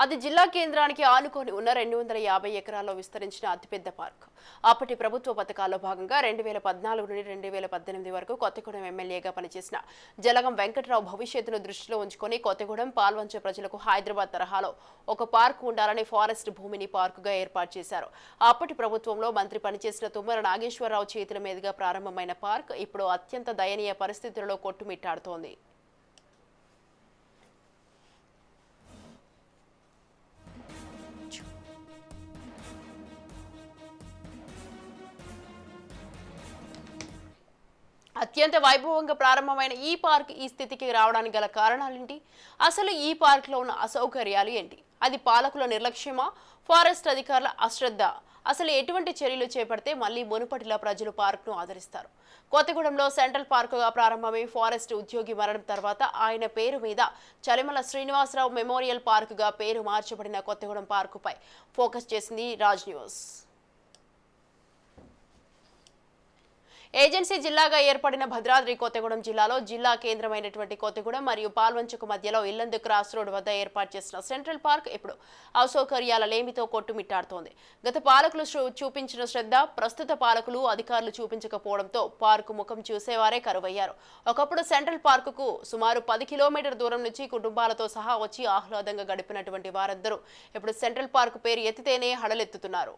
అది జిల్లా కేంద్రానికి ఆనుకొని ఉన్న 250 ఎకరాల్లో విస్తరించిన అతిపెద్ద పార్క్. అప్పటి ప్రభుత్వ పథకాల్లో భాగంగా 2014 నుండి 2018 వరకు కొత్తగూడెం ఎమ్మెల్యేగా పనిచేసిన జలగం వెంకట్రావు భవిష్యత్తును దృష్టిలో ఉంచుకొని కొత్తగూడెం పాల్వంచ ప్రజలకు హైదరాబాద్ తరహాలో ఒక పార్క్ ఉండాలని ఫారెస్ట్ భూమిని పార్కుగా ఏర్పాటు చేశారు. అప్పటి ప్రభుత్వంలో మంత్రి పనిచేసిన తుమ్మల నాగేశ్వరరావు చేతుల మీదుగా ప్రారంభమైన పార్క్ ఇప్పుడు అత్యంత దయనీయ పరిస్థితుల్లో కొట్టుమిట్టాడుతోంది. అత్యంత వైభవంగా ప్రారంభమైన ఈ పార్క్ ఈ స్థితికి రావడానికి గల కారణాలేంటి? అసలు ఈ పార్క్ లో ఉన్న అసౌకర్యాలు ఏంటి? అది పాలకుల నిర్లక్ష్యమా, ఫారెస్ట్ అధికారుల అశ్రద్ధ? అసలు ఎటువంటి చర్యలు చేపడితే మళ్ళీ మునుపటిలా ప్రజలు పార్క్ ను ఆదరిస్తారు? కొత్తగూడెంలో సెంట్రల్ పార్కుగా ప్రారంభమై ఫారెస్ట్ ఉద్యోగి మరణం తర్వాత ఆయన పేరు మీద చలిమల శ్రీనివాసరావు మెమోరియల్ పార్కుగా పేరు మార్చబడిన కొత్తగూడెం పార్కుపై ఫోకస్ చేసింది రాజ్ న్యూస్. ఏజెన్సీ జిల్లాగా ఏర్పడిన భద్రాద్రి కొత్తగూడెం జిల్లాలో జిల్లా కేంద్రమైనటువంటి కొత్తగూడెం మరియు పాల్వంచకు మధ్యలో ఇల్లందు క్రాస్ రోడ్ వద్ద ఏర్పాటు చేసిన సెంట్రల్ పార్క్ ఇప్పుడు అసౌకర్యాల లేమితో కొట్టుమిట్టాడుతోంది. గత పాలకులు చూపించిన శ్రద్ధ ప్రస్తుత పాలకులు అధికారులు చూపించకపోవడంతో పార్కు ముఖం చూసేవారే కరువయ్యారు. ఒకప్పుడు సెంట్రల్ పార్కుకు సుమారు 10 కిలోమీటర్ల దూరం నుంచి కుటుంబాలతో సహా వచ్చి ఆహ్లాదంగా గడిపినటువంటి వారందరూ ఇప్పుడు సెంట్రల్ పార్క్ పేరు ఎత్తితేనే హడలెత్తుతున్నారు.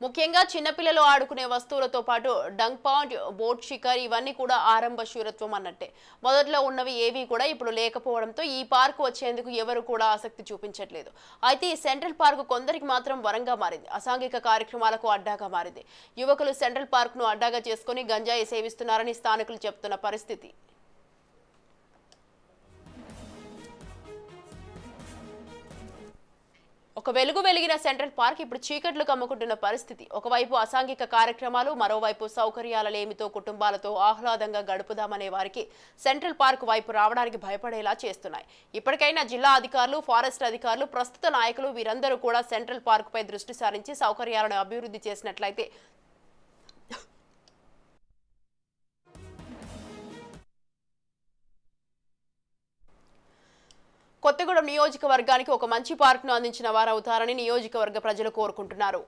ముఖ్యంగా చిన్నపిల్లలు ఆడుకునే వస్తువులతో పాటు డంగ్ పాండ్, బోట్ షికార్ ఇవన్నీ కూడా ఆరంభ శూరత్వం అన్నట్టే. మొదట్లో ఉన్నవి ఏవి కూడా ఇప్పుడు లేకపోవడంతో ఈ పార్కు వచ్చేందుకు ఎవరు కూడా ఆసక్తి చూపించట్లేదు. అయితే ఈ సెంట్రల్ పార్కు కొందరికి మాత్రం వరంగా మారింది. అసాంఘిక కార్యక్రమాలకు అడ్డాగా మారింది. యువకులు సెంట్రల్ పార్క్ ను అడ్డాగా చేసుకుని గంజాయి సేవిస్తున్నారని స్థానికులు చెబుతున్న పరిస్థితి. ఒక వెలుగు వెలిగిన సెంట్రల్ పార్క్ ఇప్పుడు చీకట్లు కమ్ముకుంటున్న పరిస్థితి. ఒకవైపు అసాంఘిక కార్యక్రమాలు, మరోవైపు సౌకర్యాల లేమితో కుటుంబాలతో ఆహ్లాదంగా గడుపుదామనే వారికి సెంట్రల్ పార్క్ వైపు రావడానికి భయపడేలా చేస్తున్నాయి. ఇప్పటికైనా జిల్లా అధికారులు, ఫారెస్ట్ అధికారులు, ప్రస్తుత నాయకులు వీరందరూ కూడా సెంట్రల్ పార్క్ పై దృష్టి సారించి సౌకర్యాలను అభివృద్ధి చేసినట్లయితే కొత్తగూడెం నియోజకవర్గానికి ఒక మంచి పార్క్ను అందించిన వారవుతారని నియోజకవర్గ ప్రజలు కోరుకుంటున్నారు.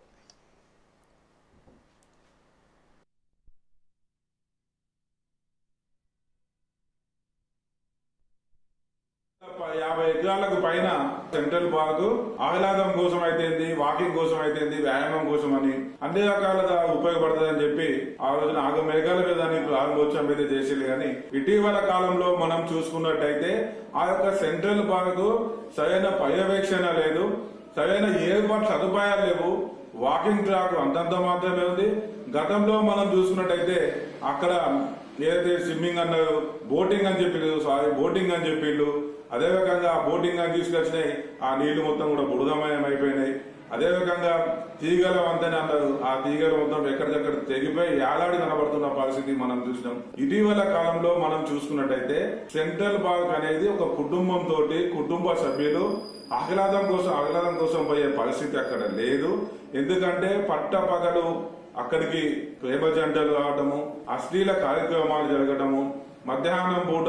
50 ఎకరాలకు పైన సెంట్రల్ పార్క్ ఆహ్లాదం కోసం అయితేంది, వాకింగ్ కోసం అయితేంది, వ్యాయామం కోసం అని అన్ని రకాలుగా ఉపయోగపడుతుందని చెప్పి ఆ రోజున ఆగ మేఘాల మీద ప్రారంభోత్సవం మీద చేసేది. కానీ ఇటీవల కాలంలో మనం చూసుకున్నట్టయితే ఆ యొక్క సెంట్రల్ పార్క్ సరైన పర్యవేక్షణ లేదు, సరైన ఏర్పాటు సదుపాయాలు లేవు. వాకింగ్ ట్రాక్ అంతంత మాత్రమే ఉంది. గతంలో మనం చూసుకున్నట్టయితే అక్కడ ఏదైతే స్విమ్మింగ్ అన్నారు, బోటింగ్ అని బోటింగ్ అని చెప్పిళ్ళు. అదే రకంగా బోటింగ్ అని తీసుకొచ్చినాయి, ఆ నీళ్లు మొత్తం కూడా బురదమయం అయిపోయినాయి. అదే రకంగా తీగల వంతెన అన్నారు, ఆ తీగల మొత్తం ఎక్కడికక్కడ తెగిపోయి ఏలాడి కనబడుతున్న పరిస్థితి మనం చూసినాం. ఇటీవల కాలంలో మనం చూసుకున్నట్టయితే సెంట్రల్ పార్క్ అనేది ఒక కుటుంబంతో, కుటుంబ సభ్యులు ఆహ్లాదం కోసం పోయే పరిస్థితి అక్కడ లేదు. ఎందుకంటే పట్టపగలు అక్కడికి ప్రేమ జంటలు రావటము, అశ్లీల కార్యక్రమాలు జరగటము, మధ్యాహ్నం పూట,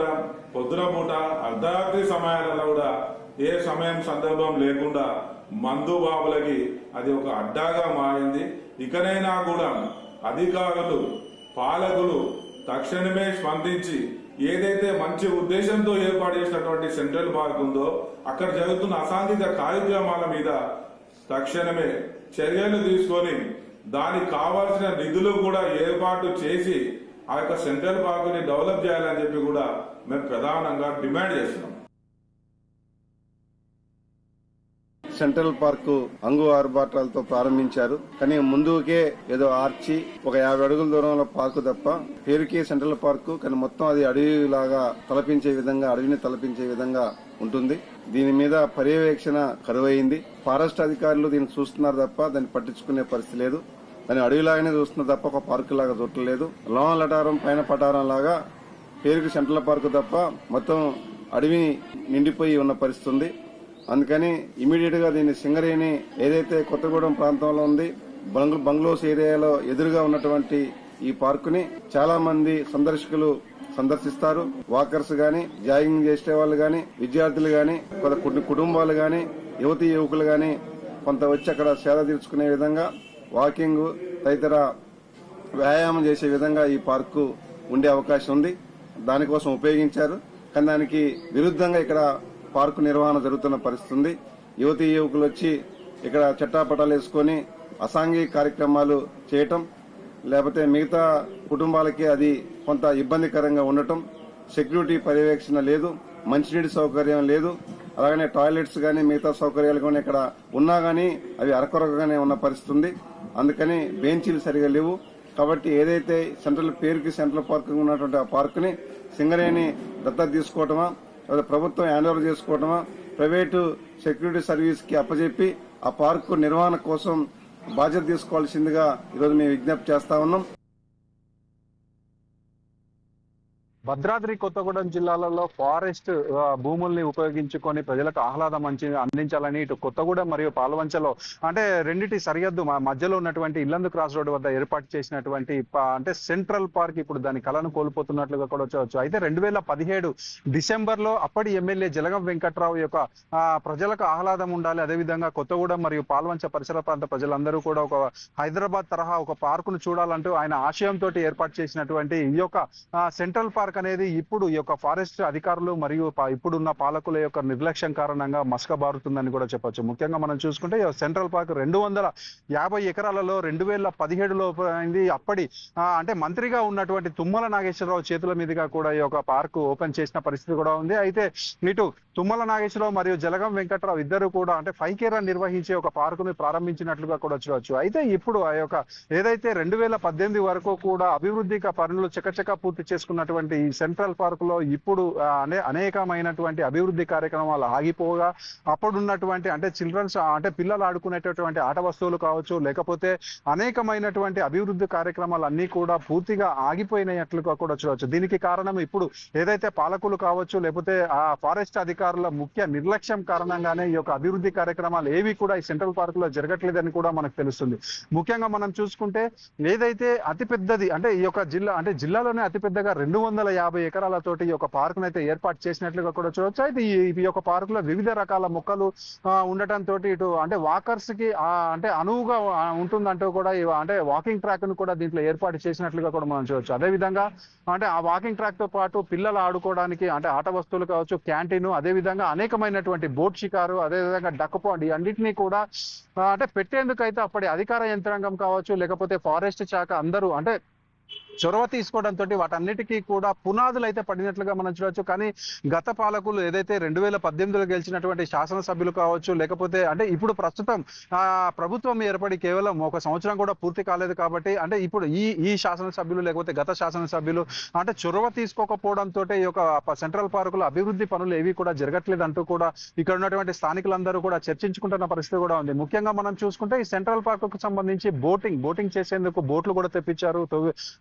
పొద్దున పూట, అర్ధరాత్రి సమయాలలో కూడా ఏ సమయం సందర్భం లేకుండా మందు బాబులకి అది ఒక అడ్డాగా మారింది. ఇకనైనా కూడా అధికారులు, పాలకులు తక్షణమే స్పందించి ఏదైతే మంచి ఉద్దేశంతో ఏర్పాటు చేసినటువంటి సెంట్రల్ పార్క్ ఉందో అక్కడ జరుగుతున్న అసాంఘిక కార్యక్రమాల మీద తక్షణమే చర్యలు తీసుకొని దానికి కావాల్సిన నిధులు కూడా ఏర్పాటు చేసి ఆ యొక్క సెంట్రల్ పార్క్ ని డెవలప్ చేయాలని చెప్పి కూడా మేము ప్రధానంగా డిమాండ్ చేస్తున్నాం. సెంట్రల్ పార్కు అంగు ఆర్భాటాలతో ప్రారంభించారు. కానీ ముందుకే ఏదో ఆర్చి ఒక 50 అడుగుల దూరంలో పార్కు తప్ప పేరుకి సెంట్రల్ పార్కు, కానీ మొత్తం అది అడవిలాగా అడవిని తలపించే విధంగా ఉంటుంది. దీని మీద పర్యవేక్షణ కరువైంది. ఫారెస్ట్ అధికారులు దీన్ని చూస్తున్నారు తప్ప దాన్ని పట్టించుకునే పరిస్థితి లేదు. దాన్ని అడవిలాగానే చూస్తున్నారు తప్ప ఒక పార్కు లాగా చూడలేదు. లోన లటారం పైన పటారం లాగా పేరుకి సెంట్రల్ పార్కు తప్ప మొత్తం అడవి నిండిపోయి ఉన్న పరిస్థితి ఉంది. అందుకని ఇమీడియట్ గా దీన్ని సింగరేణి ఏదైతే కొత్తగూడెం ప్రాంతంలో ఉంది, బంగ్లోస్ ఏరియాలో ఎదురుగా ఉన్నటువంటి ఈ పార్కుని చాలా మంది సందర్శకులు సందర్శిస్తారు. వాకర్స్ గాని, జాగింగ్ చేసే వాళ్ళు గాని, విద్యార్థులు గాని, కుటుంబాలు గాని, యువతీ యువకులు గాని కొంత వచ్చి అక్కడ సేద తీర్చుకునే విధంగా వాకింగ్ తదితర వ్యాయామం చేసే విధంగా ఈ పార్కు ఉండే అవకాశం ఉంది. దానికోసం ఉపయోగించారు. కానీ దానికి విరుద్ధంగా ఇక్కడ పార్కు నిర్వహణ జరుగుతున్న పరిస్థితి ఉంది. యువతీ యువకులు వచ్చి ఇక్కడ చట్టాపటాలు వేసుకుని అసాంఘిక కార్యక్రమాలు చేయటం, లేకపోతే మిగతా కుటుంబాలకి అది కొంత ఇబ్బందికరంగా ఉండటం, సెక్యూరిటీ పర్యవేక్షణ లేదు, మంచినీటి సౌకర్యం లేదు, అలాగనే టాయిలెట్స్ గానీ మిగతా సౌకర్యాలు కానీ ఇక్కడ ఉన్నా గానీ అవి అరకొరగానే ఉన్న పరిస్థితి ఉంది. అందుకని బెంచీలు సరిగా లేవు. కాబట్టి ఏదైతే పేరుకి సెంట్రల్ పార్క్ ఉన్నటువంటి ఆ పార్కుని సింగరేణి దత్తత తీసుకోవటమా, లేదా ప్రభుత్వం హ్యాండ్ ఓవర్ చేసుకోవటమా, ప్రైవేటు సెక్యూరిటీ సర్వీస్ కి అప్పచెప్పి ఆ పార్కు నిర్వహణ కోసం బాధ్యత తీసుకోవాల్సిందిగా ఈరోజు మేము విజ్ఞప్తి చేస్తా ఉన్నాం. భద్రాద్రి కొత్తగూడెం జిల్లాలలో ఫారెస్ట్ భూముల్ని ఉపయోగించుకొని ప్రజలకు ఆహ్లాదం అందించాలని ఇటు కొత్తగూడెం మరియు పాల్వంచలో అంటే రెండిటి సరిహద్దు మధ్యలో ఉన్నటువంటి ఇల్లందు క్రాస్ రోడ్ వద్ద ఏర్పాటు చేసినటువంటి అంటే సెంట్రల్ పార్క్ ఇప్పుడు దాని కళను కోల్పోతున్నట్లుగా కూడా చూడవచ్చు. అయితే 2017 డిసెంబర్లో అప్పటి ఎమ్మెల్యే జలగం వెంకట్రావు యొక్క ప్రజలకు ఆహ్లాదం ఉండాలి, అదేవిధంగా కొత్తగూడెం మరియు పాల్వంచ పరిసర ప్రాంత ప్రజలందరూ కూడా ఒక హైదరాబాద్ తరహా ఒక పార్కును చూడాలంటూ ఆయన ఆశయంతో ఏర్పాటు చేసినటువంటి ఈ యొక్క సెంట్రల్ పార్క్ అనేది ఇప్పుడు ఈ యొక్క ఫారెస్ట్ అధికారులు మరియు ఇప్పుడున్న పాలకుల యొక్క నిర్లక్ష్యం కారణంగా మసకబారుతుందని కూడా చెప్పొచ్చు. ముఖ్యంగా మనం చూసుకుంటే సెంట్రల్ పార్క్ 250 ఎకరాలలో 2017లో అయింది. అప్పటి అంటే మంత్రిగా ఉన్నటువంటి తుమ్మల నాగేశ్వరరావు చేతుల మీదుగా కూడా ఈ యొక్క పార్క్ ఓపెన్ చేసిన పరిస్థితి కూడా ఉంది. అయితే ఇటు తుమ్మల నాగేశ్వరరావు మరియు జలగం వెంకట్రావు ఇద్దరు కూడా అంటే ఫైకేరా నిర్వహించే ఒక పార్కుని ప్రారంభించినట్లుగా కూడా చూడవచ్చు. అయితే ఇప్పుడు ఆ యొక్క ఏదైతే 2018 వరకు కూడా అభివృద్ధి పనులు చకచకా పూర్తి చేసుకున్నటువంటి ఈ సెంట్రల్ పార్క్ లో ఇప్పుడు అనేకమైనటువంటి అభివృద్ధి కార్యక్రమాలు ఆగిపోగా అప్పుడున్నటువంటి అంటే చిల్డ్రన్స్ అంటే పిల్లలు ఆడుకునేటటువంటి ఆట వస్తువులు కావచ్చు, లేకపోతే అనేకమైనటువంటి అభివృద్ధి కార్యక్రమాలు అన్ని కూడా పూర్తిగా ఆగిపోయినట్లుగా కూడా చూడవచ్చు. దీనికి కారణం ఇప్పుడు ఏదైతే పాలకులు కావచ్చు, లేకపోతే ఆ ఫారెస్ట్ అధికారుల ముఖ్య నిర్లక్ష్యం కారణంగానే ఈ యొక్క అభివృద్ధి కార్యక్రమాలు ఏవి కూడా ఈ సెంట్రల్ పార్క్ లో జరగట్లేదని కూడా మనకు తెలుస్తుంది. ముఖ్యంగా మనం చూసుకుంటే ఏదైతే అతిపెద్దది అంటే ఈ యొక్క జిల్లాలోనే అతిపెద్దగా 250 ఎకరాలతోటి ఈ యొక్క పార్కును అయితే ఏర్పాటు చేసినట్లుగా కూడా చూడవచ్చు. అయితే ఈ యొక్క పార్క్ లో వివిధ రకాల మొక్కలు ఉండటంతో ఇటు అంటే వాకర్స్ కి అంటే అనువుగా ఉంటుందంటూ కూడా అంటే వాకింగ్ ట్రాక్ ను కూడా దీంట్లో ఏర్పాటు చేసినట్లుగా కూడా మనం చూడవచ్చు. అదేవిధంగా అంటే ఆ వాకింగ్ ట్రాక్ తో పాటు పిల్లలు ఆడుకోవడానికి అంటే ఆట వస్తువులు కావచ్చు, క్యాంటీన్, అదేవిధంగా అనేకమైనటువంటి బోట్ షికారు, అదేవిధంగా డక్ పాండ్ అన్నింటినీ కూడా అంటే పెట్టేందుకైతే అప్పటి అధికార యంత్రాంగం కావచ్చు, లేకపోతే ఫారెస్ట్ శాఖ అందరూ అంటే చొరవ తీసుకోవడంతో వాటన్నిటికీ కూడా పునాదులు అయితే పడినట్లుగా మనం చూడవచ్చు. కానీ గత పాలకులు ఏదైతే 2018లో గెలిచినటువంటి శాసనసభ్యులు కావచ్చు, లేకపోతే అంటే ఇప్పుడు ప్రస్తుతం ప్రభుత్వం ఏర్పడి కేవలం 1 సంవత్సరం కూడా పూర్తి కాలేదు కాబట్టి అంటే ఇప్పుడు ఈ శాసనసభ్యులు లేకపోతే గత శాసనసభ్యులు అంటే చొరవ తీసుకోకపోవడంతో ఈ యొక్క సెంట్రల్ పార్కుల అభివృద్ధి పనులు ఏవి కూడా జరగట్లేదు అంటూ కూడా ఇక్కడ ఉన్నటువంటి స్థానికులందరూ కూడా చర్చించుకుంటున్న పరిస్థితి కూడా ఉంది. ముఖ్యంగా మనం చూసుకుంటే ఈ సెంట్రల్ పార్క్ కు సంబంధించి బోటింగ్ చేసేందుకు బోట్లు కూడా తెప్పించారు.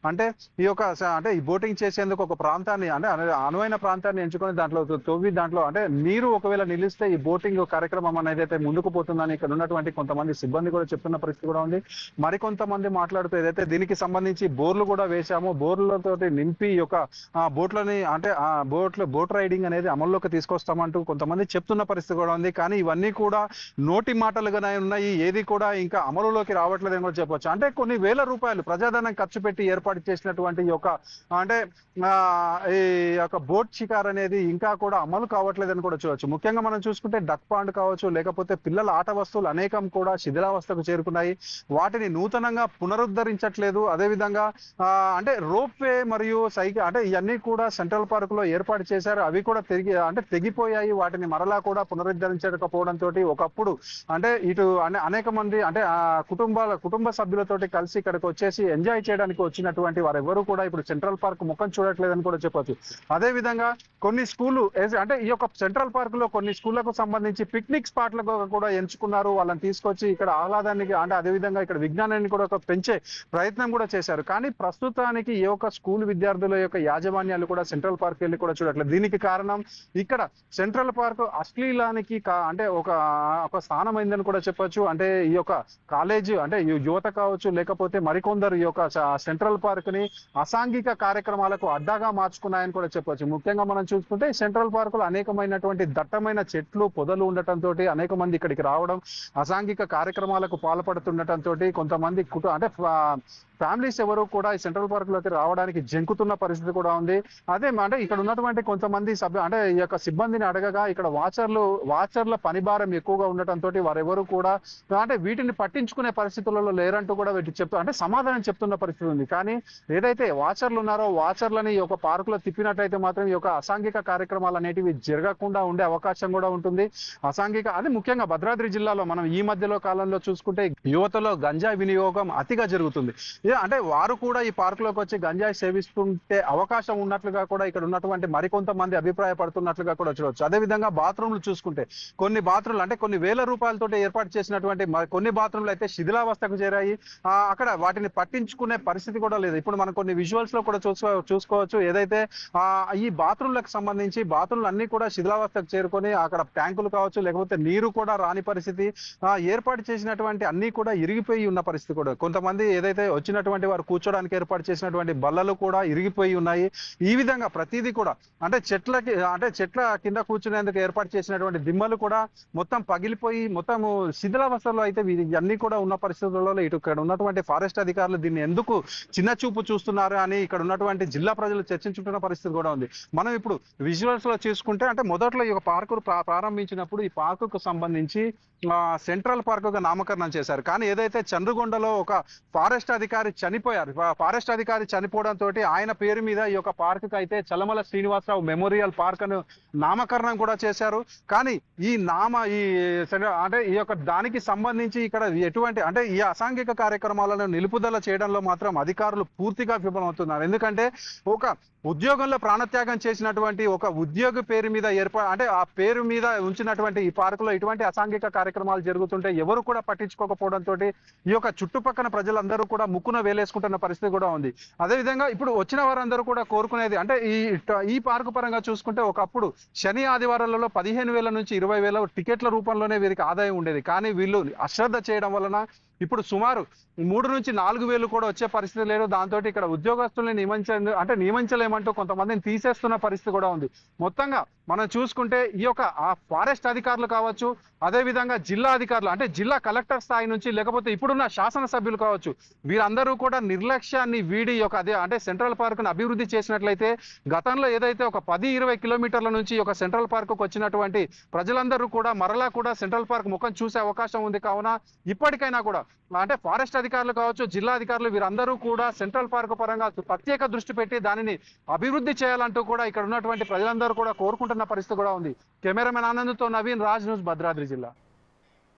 అంటే ఈ యొక్క అంటే ఈ బోటింగ్ చేసేందుకు ఒక ప్రాంతాన్ని అంటే అనువైన ప్రాంతాన్ని ఎంచుకొని దాంట్లో దాంట్లో అంటే నీరు ఒకవేళ నిలిస్తే ఈ బోటింగ్ కార్యక్రమం అనేది అయితే ముందుకు పోతుందని ఇక్కడ ఉన్నటువంటి కొంతమంది సిబ్బంది కూడా చెప్తున్న పరిస్థితి కూడా ఉంది. మరికొంతమంది మాట్లాడుతూ ఏదైతే దీనికి సంబంధించి బోర్లు కూడా వేశామో బోర్లతో నింపి ఈ యొక్క బోట్లని అంటే ఆ బోట్ రైడింగ్ అనేది అమల్లోకి తీసుకొస్తామంటూ కొంతమంది చెప్తున్న పరిస్థితి కూడా ఉంది. కానీ ఇవన్నీ కూడా నోటి మాటలుగానే ఉన్నాయి, ఏది కూడా ఇంకా అమలులోకి రావట్లేదని కూడా చెప్పవచ్చు. అంటే కొన్ని వేల రూపాయలు ప్రజాధనం ఖర్చు పెట్టి ఏర్పాటు చేసినటువంటి ఈ యొక్క అంటే ఈ యొక్క బోట్ షికార్ అనేది ఇంకా కూడా అమలు కావట్లేదని కూడా చూడవచ్చు. ముఖ్యంగా మనం చూసుకుంటే డక్ పాండ్ కావచ్చు, లేకపోతే పిల్లల ఆట వస్తువులు అనేకం కూడా శిథిలావస్థకు చేరుకున్నాయి. వాటిని నూతనంగా పునరుద్ధరించట్లేదు. అదేవిధంగా అంటే రోప్ వే మరియు సైకిల్ అంటే ఇవన్నీ కూడా సెంట్రల్ పార్క్ లో ఏర్పాటు చేశారు, అవి కూడా తెగిపోయాయి. వాటిని మరలా కూడా పునరుద్ధరించకపోవడంతో ఒకప్పుడు అంటే ఇటు అనేక మంది అంటే కుటుంబ సభ్యులతోటి కలిసి ఇక్కడికి వచ్చేసి ఎంజాయ్ చేయడానికి వచ్చినటువంటి వారెవరూ కూడా ఇప్పుడు సెంట్రల్ పార్క్ ముఖం చూడట్లేదని కూడా చెప్పొచ్చు. అదే విధంగా కొన్ని స్కూళ్ళు అంటే ఈ యొక్క సెంట్రల్ పార్క్ లో కొన్ని స్కూళ్లకు సంబంధించి పిక్నిక్ స్పాట్లకు కూడా ఎంచుకున్నారు. వాళ్ళని తీసుకొచ్చి ఇక్కడ ఆహ్లాదానికి అంటే అదే విధంగా ఇక్కడ విజ్ఞానాన్ని కూడా ఒక పెంచే ప్రయత్నం కూడా చేశారు. కానీ ప్రస్తుతానికి ఈ యొక్క స్కూల్ విద్యార్థుల యొక్క యాజమాన్యాలు కూడా సెంట్రల్ పార్క్ వెళ్ళి కూడా చూడట్లేదు. దీనికి కారణం ఇక్కడ సెంట్రల్ పార్క్ అశ్లీలానికి అంటే ఒక స్థానం అయిందని కూడా చెప్పొచ్చు. అంటే ఈ యొక్క కాలేజ్ అంటే యువత కావచ్చు, లేకపోతే మరికొందరు ఈ యొక్క సెంట్రల్ పార్క్ ని అసాంఘిక కార్యక్రమాలకు అడ్డాగా మార్చుకున్నాయని కూడా చెప్పొచ్చు. ముఖ్యంగా మనం చూసుకుంటే సెంట్రల్ పార్క్ లో అనేకమైనటువంటి దట్టమైన చెట్లు పొదలు ఉండటంతో అనేక మంది ఇక్కడికి రావడం, అసాంఘిక కార్యక్రమాలకు పాల్పడుతుండటంతో కొంతమంది అంటే ఫ్యామిలీస్ ఎవరు కూడా ఈ సెంట్రల్ పార్క్ లోకి రావడానికి జంకుతున్న పరిస్థితి కూడా ఉంది. అదే అంటే ఇక్కడ ఉన్నటువంటి కొంతమంది అంటే ఈ యొక్క సిబ్బందిని అడగగా ఇక్కడ వాచర్ల పనిభారం ఎక్కువగా ఉండటంతో వారెవరు కూడా అంటే వీటిని పట్టించుకునే పరిస్థితులలో లేరంటూ కూడా వీటి అంటే సమాధానం చెప్తున్న పరిస్థితి ఉంది. కానీ ఏదైతే వాచర్లు ఉన్నారో వాచర్లని ఈ యొక్క పార్క్ లో తిప్పినట్టయితే మాత్రం ఈ యొక్క అసాంఘిక కార్యక్రమాలు అనేటివి జరగకుండా ఉండే అవకాశం కూడా ఉంటుంది. అది ముఖ్యంగా భద్రాద్రి జిల్లాలో మనం ఈ మధ్యలో కాలంలో చూసుకుంటే యువతలో గంజాయి వినియోగం అతిగా జరుగుతుంది. అంటే వారు కూడా ఈ పార్క్ లోకి వచ్చి గంజాయి సేవిస్తుంటే అవకాశం ఉన్నట్లుగా కూడా ఇక్కడ ఉన్నటువంటి మరికొంతమంది అభిప్రాయపడుతున్నట్లుగా కూడా చూడవచ్చు. అదేవిధంగా బాత్రూమ్లు చూసుకుంటే కొన్ని బాత్రూమ్లు అంటే కొన్ని వేల రూపాయలతో ఏర్పాటు చేసినటువంటి కొన్ని బాత్రూమ్లు అయితే శిథిలావస్థకు చేరాయి. అక్కడ వాటిని పట్టించుకునే పరిస్థితి కూడా లేదు. ఇప్పుడు మనం కొన్ని విజువల్స్ లో కూడా చూసుకోవచ్చు. ఏదైతే ఈ బాత్రూమ్లకు సంబంధించి బాత్రూమ్లు అన్ని కూడా శిథిలావస్థకు చేరుకొని అక్కడ ట్యాంకులు కావచ్చు, లేకపోతే నీరు కూడా రాని పరిస్థితి, ఏర్పాటు చేసినటువంటి అన్ని కూడా ఇరిగిపోయి ఉన్న పరిస్థితి కూడా. కొంతమంది ఏదైతే వచ్చినటువంటి వారు కూర్చోడానికి ఏర్పాటు చేసినటువంటి బల్లలు కూడా ఇరిగిపోయి ఉన్నాయి. ఈ విధంగా ప్రతిదీ కూడా అంటే చెట్ల కింద కూర్చునేందుకు ఏర్పాటు చేసినటువంటి దిమ్మలు కూడా మొత్తం పగిలిపోయి మొత్తం శిథిలావస్థలో అయితే ఇవన్నీ కూడా ఉన్న పరిస్థితులలో ఇటు ఇక్కడ ఉన్నటువంటి ఫారెస్ట్ అధికారులు దీన్ని ఎందుకు చిన్న చూపు చూస్తున్నారు అని ఇక్కడ ఉన్నటువంటి జిల్లా ప్రజలు చర్చించుకుంటున్న పరిస్థితి కూడా ఉంది. మనం ఇప్పుడు విజువల్స్ లో చూసుకుంటే అంటే మొదట్లో ఈ పార్కు ప్రారంభించినప్పుడు ఈ పార్కుకు సంబంధించి సెంట్రల్ పార్క్ గా నామకరణం చేశారు. కానీ ఏదైతే చంద్రగొండలో ఒక ఫారెస్ట్ అధికారి చనిపోయారు, ఫారెస్ట్ అధికారి చనిపోవడంతో ఆయన పేరు మీద ఈ యొక్క పార్క్ కి అయితే చలమల శ్రీనివాసరావు మెమోరియల్ పార్క్ ను నామకరణం కూడా చేశారు. కానీ అంటే ఈ యొక్క దానికి సంబంధించి ఇక్కడ ఎటువంటి అంటే ఈ అసాంఘిక కార్యక్రమాలను నిలుపుదల చేయడంలో మాత్రం అధికారులు పూర్తిగా విఫలమవుతున్నారు. ఎందుకంటే ఒక ఉద్యోగంలో ప్రాణత్యాగం చేసినటువంటి ఒక ఉద్యోగి పేరు మీద అంటే ఆ పేరు మీద ఉంచినటువంటి ఈ పార్కులో ఇటువంటి అసాంఘిక కార్యక్రమాలు జరుగుతుంటే ఎవరు కూడా పట్టించుకోకపోవడంతో ఈ యొక్క చుట్టుపక్కల ప్రజలందరూ కూడా ముక్కున వేలేసుకుంటున్న పరిస్థితి కూడా ఉంది. అదేవిధంగా ఇప్పుడు వచ్చిన వారందరూ కూడా కోరుకునేది అంటే ఈ పార్కు పరంగా చూసుకుంటే ఒకప్పుడు శని ఆదివారాలలో 15,000 నుంచి 20,000 టికెట్ల రూపంలోనే వీరికి ఆదాయం ఉండేది. కానీ వీళ్ళు అశ్రద్ధ చేయడం వలన ఇప్పుడు సుమారు 3 నుంచి 4,000 కూడా వచ్చే పరిస్థితి లేదు. దాంతో ఇక్కడ ఉద్యోగస్తుల్ని నియమించలేమంటూ కొంతమందిని తీసేస్తున్న పరిస్థితి కూడా ఉంది. మొత్తంగా మనం చూసుకుంటే ఈ యొక్క ఫారెస్ట్ అధికారులు కావచ్చు, అదేవిధంగా జిల్లా అధికారులు అంటే జిల్లా కలెక్టర్ స్థాయి నుంచి లేకపోతే ఇప్పుడున్న శాసనసభ్యులు కావచ్చు, వీరందరూ కూడా నిర్లక్ష్యాన్ని వీడి అంటే సెంట్రల్ పార్క్ ను అభివృద్ధి చేసినట్లయితే గతంలో ఏదైతే ఒక 10-20 కిలోమీటర్ల నుంచి ఒక సెంట్రల్ పార్క్ వచ్చినటువంటి ప్రజలందరూ కూడా మరలా కూడా సెంట్రల్ పార్క్ ముఖం చూసే అవకాశం ఉంది. కావున ఇప్పటికైనా కూడా అంటే ఫారెస్ట్ అధికారులు కావచ్చు, జిల్లా అధికారులు వీరందరూ కూడా సెంట్రల్ పార్క్ పరంగా ప్రత్యేక దృష్టి పెట్టి దానిని అభివృద్ధి చేయాలంటూ కూడా ఇక్కడ ఉన్నటువంటి ప్రజలందరూ కూడా కోరుకుంటున్న పరిస్థితి కూడా ఉంది. కెమెరామెన్ ఆనంద్తో నవీన్, రాజ్ న్యూస్, భద్రాద్రి జిల్లా.